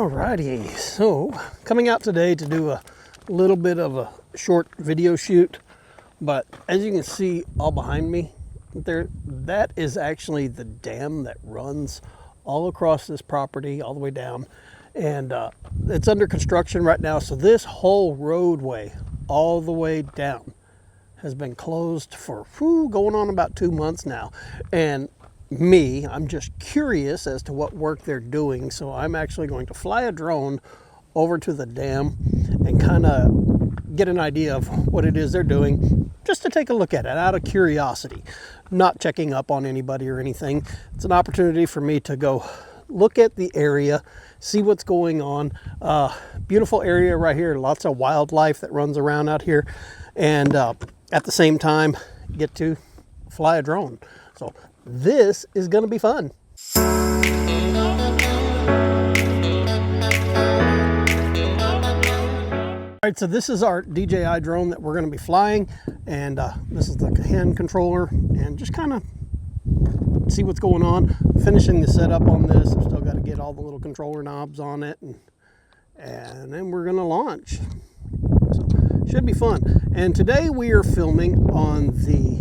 Alrighty, so coming out today to do a little bit of a short video shoot, but as you can see all behind me there, that is actually the dam that runs all across this property all the way down, and it's under construction right now. So this whole roadway all the way down has been closed for going on about 2 months now, and I'm just curious as to what work they're doing. So I'm actually going to fly a drone over to the dam and kind of get an idea of what it is they're doing, just to take a look at it out of curiosity, not checking up on anybody or anything. It's an opportunity for me to go look at the area, see what's going on. Beautiful area right here, lots of wildlife that runs around out here, and at the same time get to fly a drone. So this is going to be fun. All right, so this is our DJI drone that we're going to be flying, and this is the hand controller, and just kind of see what's going on. Finishing the setup on this. I've still got to get all the little controller knobs on it, and then we're going to launch. So should be fun. And today we are filming on the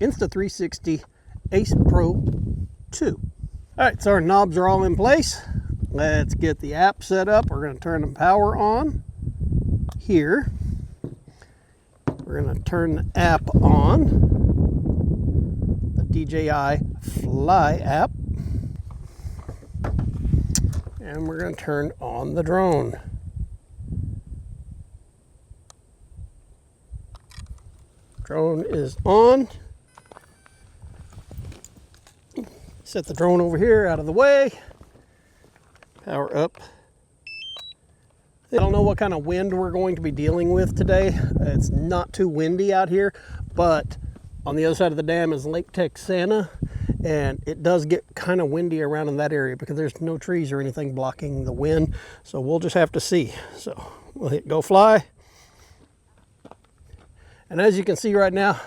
Insta360 Ace Pro 2. All right, so our knobs are all in place. Let's get the app set up. We're going to turn the power on here. We're going to turn the app on, the DJI Fly app, and we're going to turn on the drone. Drone is on. Set the drone over here out of the way. Power up. I don't know what kind of wind we're going to be dealing with today. It's not too windy out here, but on the other side of the dam is Lake Texana, and it does get kind of windy around in that area because there's no trees or anything blocking the wind. So we'll just have to see. So we'll hit go fly. And as you can see right now,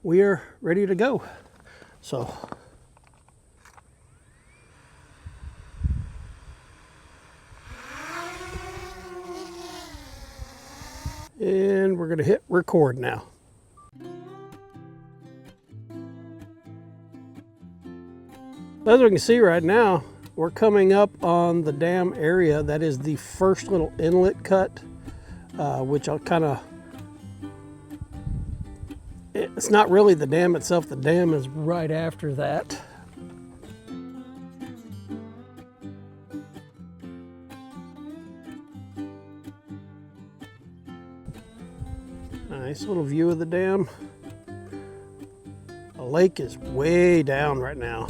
we are ready to go. So and we're going to hit record now. As we can see right now, we're coming up on the dam area. That is the first little inlet cut, which I'll kind of, it's not really the dam itself. The dam is right after that. Nice little view of the dam. The lake is way down right now.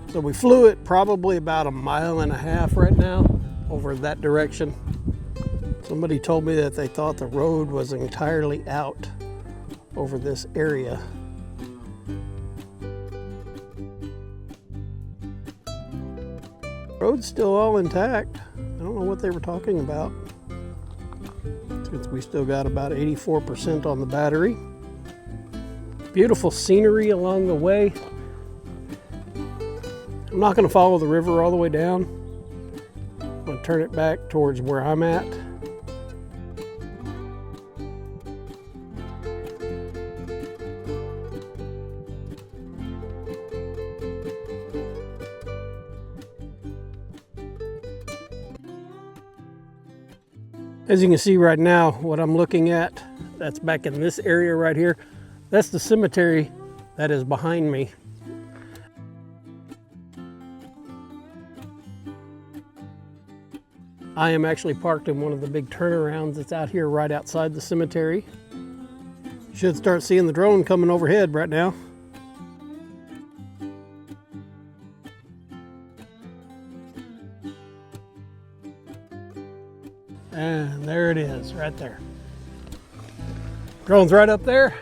So we flew it probably about 1.5 miles right now over that direction. Somebody told me that they thought the road was entirely out over this area. Road's still all intact. I don't know what they were talking about, since we still got about 84% on the battery. Beautiful scenery along the way. I'm not going to follow the river all the way down. I'm going to turn it back towards where I'm at. As you can see right now, what I'm looking at, that's back in this area right here. That's the cemetery that is behind me. I am actually parked in one of the big turnarounds that's out here right outside the cemetery. Should start seeing the drone coming overhead right now. And there it is, right there. Drone's right up there.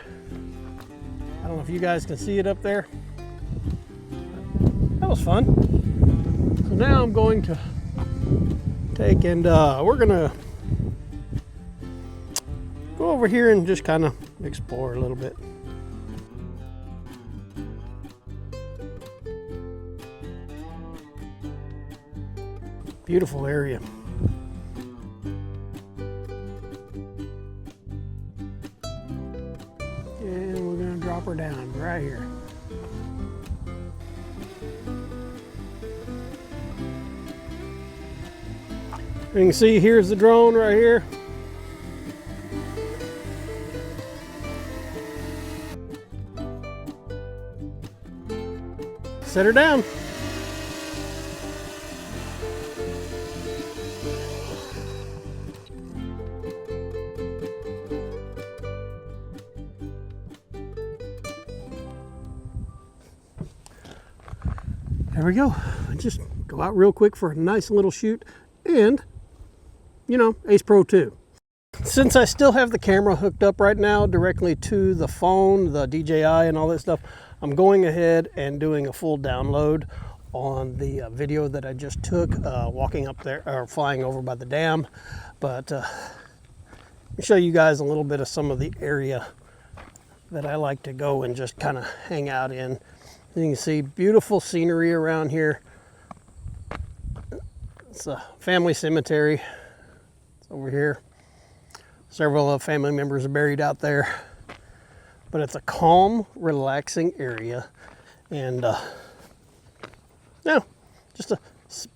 I don't know if you guys can see it up there. That was fun. So now I'm going to take and we're gonna go over here and just kind of explore a little bit. Beautiful area. And we're gonna drop her down right here. You can see here's the drone right here. Set her down. There we go. Just go out real quick for a nice little shoot and, you know, Ace Pro 2. Since I still have the camera hooked up right now directly to the phone, the DJI and all that stuff, I'm going ahead and doing a full download on the video that I just took walking up there or flying over by the dam. But let me show you guys a little bit of some of the area that I like to go and just kind of hang out in. You can see beautiful scenery around here. It's a family cemetery. It's over here. Several of family members are buried out there. But it's a calm, relaxing area. And yeah, just a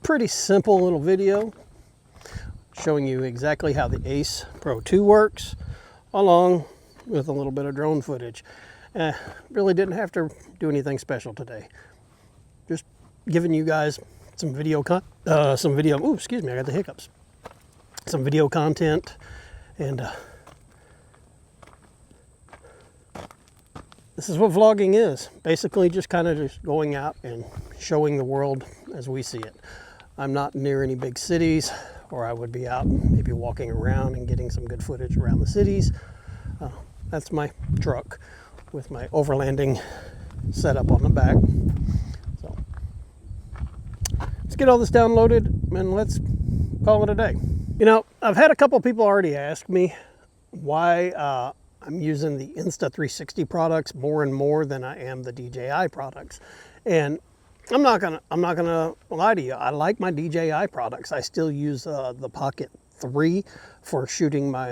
pretty simple little video showing you exactly how the Ace Pro 2 works, along with a little bit of drone footage. Really didn't have to do anything special today. Just giving you guys some video, ooh, excuse me, I got the hiccups. Some video content, and this is what vlogging is. Basically just kind of just going out and showing the world as we see it. I'm not near any big cities, or I would be out maybe walking around and getting some good footage around the cities. That's my truck with my overlanding setup on the back. So let's get all this downloaded and let's call it a day. You know, I've had a couple people already ask me why I'm using the Insta360 products more and more than I am the DJI products. And I'm not gonna lie to you. I like my DJI products. I still use the Pocket 3 for shooting my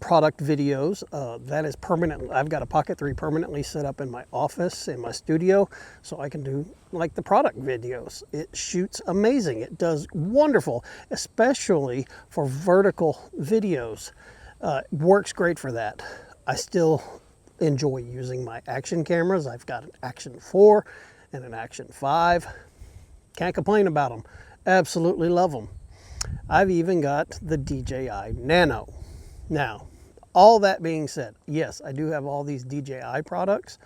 product videos. That is permanent. I've got a Pocket 3 permanently set up in my office, in my studio, so I can do like the product videos. It shoots amazing. It does wonderful, especially for vertical videos. Works great for that. I still enjoy using my action cameras. I've got an Action 4 and an Action 5. Can't complain about them. Absolutely love them. I've even got the DJI Nano. Now, all that being said, yes, I do have all these DJI products,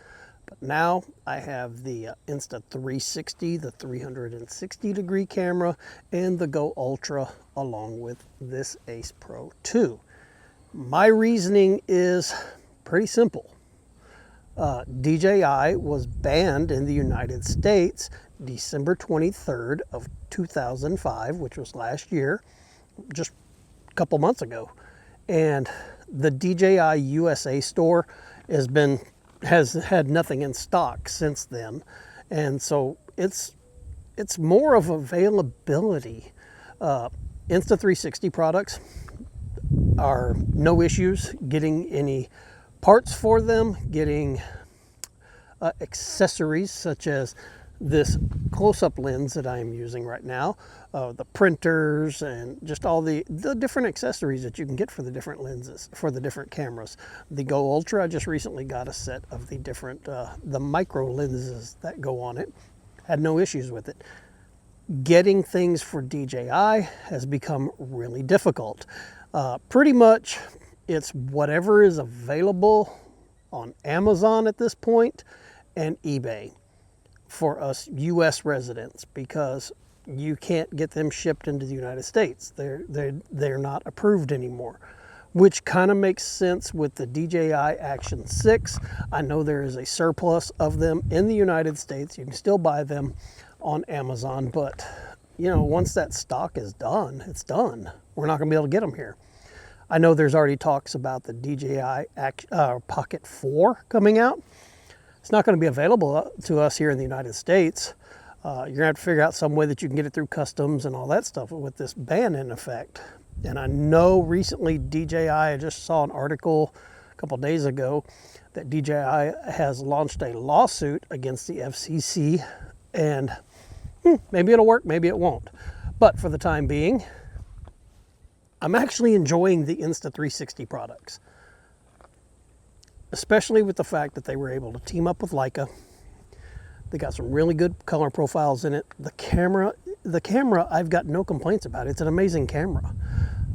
but now I have the Insta360, the 360-degree camera, and the Go Ultra, along with this Ace Pro 2. My reasoning is pretty simple. DJI was banned in the United States December 23rd of 2005, which was last year, just a couple months ago. And the DJI USA store has had nothing in stock since then. And so it's more of availability. Insta360 products are no issues getting any parts for them, getting accessories such as this close-up lens that I am using right now, the printers, and just all the different accessories that you can get for the different lenses, for the different cameras. The Go Ultra, I just recently got a set of the different, the micro lenses that go on it. Had no issues with it. Getting things for DJI has become really difficult. Pretty much it's whatever is available on Amazon at this point and eBay for us US residents, because you can't get them shipped into the United States. They're not approved anymore, which kind of makes sense with the DJI Action 6. I know there is a surplus of them in the United States. You can still buy them on Amazon, but you know, once that stock is done, it's done. We're not going to be able to get them here. I know there's already talks about the DJI Pocket 4 coming out. It's not going to be available to us here in the United States. You're going to have to figure out some way that you can get it through customs and all that stuff with this ban in effect. And I know recently DJI, I just saw an article a couple days ago that DJI has launched a lawsuit against the FCC, and maybe it'll work, maybe it won't. But for the time being, I'm actually enjoying the Insta360 products, especially with the fact that they were able to team up with Leica. They got some really good color profiles in it. The camera, I've got no complaints about. It's an amazing camera.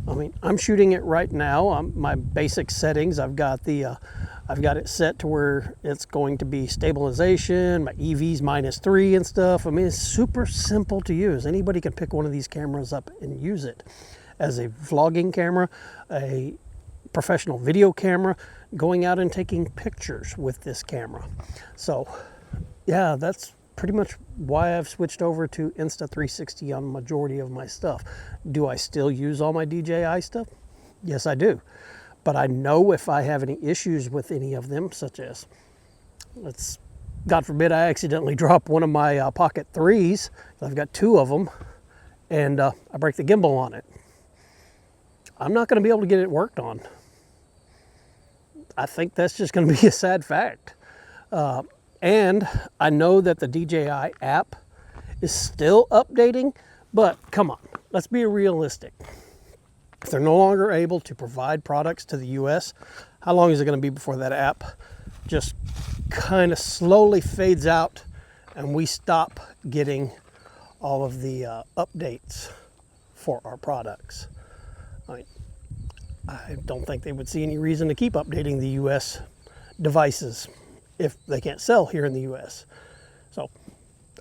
I mean, I'm shooting it right now. My basic settings, I've got it set to where it's going to be stabilization, my EV's -3 and stuff. I mean, it's super simple to use. Anybody can pick one of these cameras up and use it as a vlogging camera, a professional video camera, going out and taking pictures with this camera. So yeah, that's pretty much why I've switched over to Insta360 on the majority of my stuff. Do I still use all my DJI stuff? Yes, I do. But I know if I have any issues with any of them, such as, God forbid, I accidentally drop one of my Pocket 3s. I've got 2 of them, and I break the gimbal on it. I'm not going to be able to get it worked on. I think that's just going to be a sad fact. And I know that the DJI app is still updating, but come on, let's be realistic. If they're no longer able to provide products to the US, how long is it going to be before that app just kind of slowly fades out and we stop getting all of the updates for our products? I don't think they would see any reason to keep updating the US devices if they can't sell here in the US. So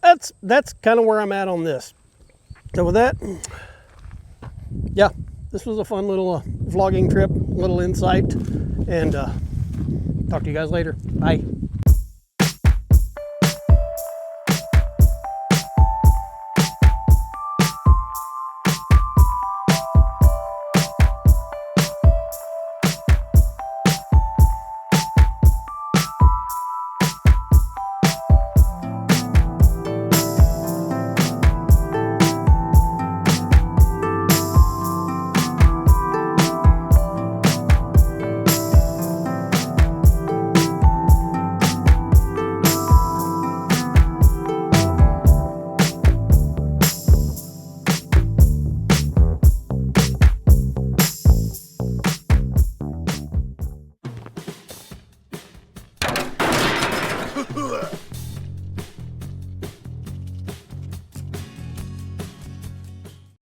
that's kind of where I'm at on this. So with that, yeah, this was a fun little vlogging trip, little insight, and talk to you guys later. Bye.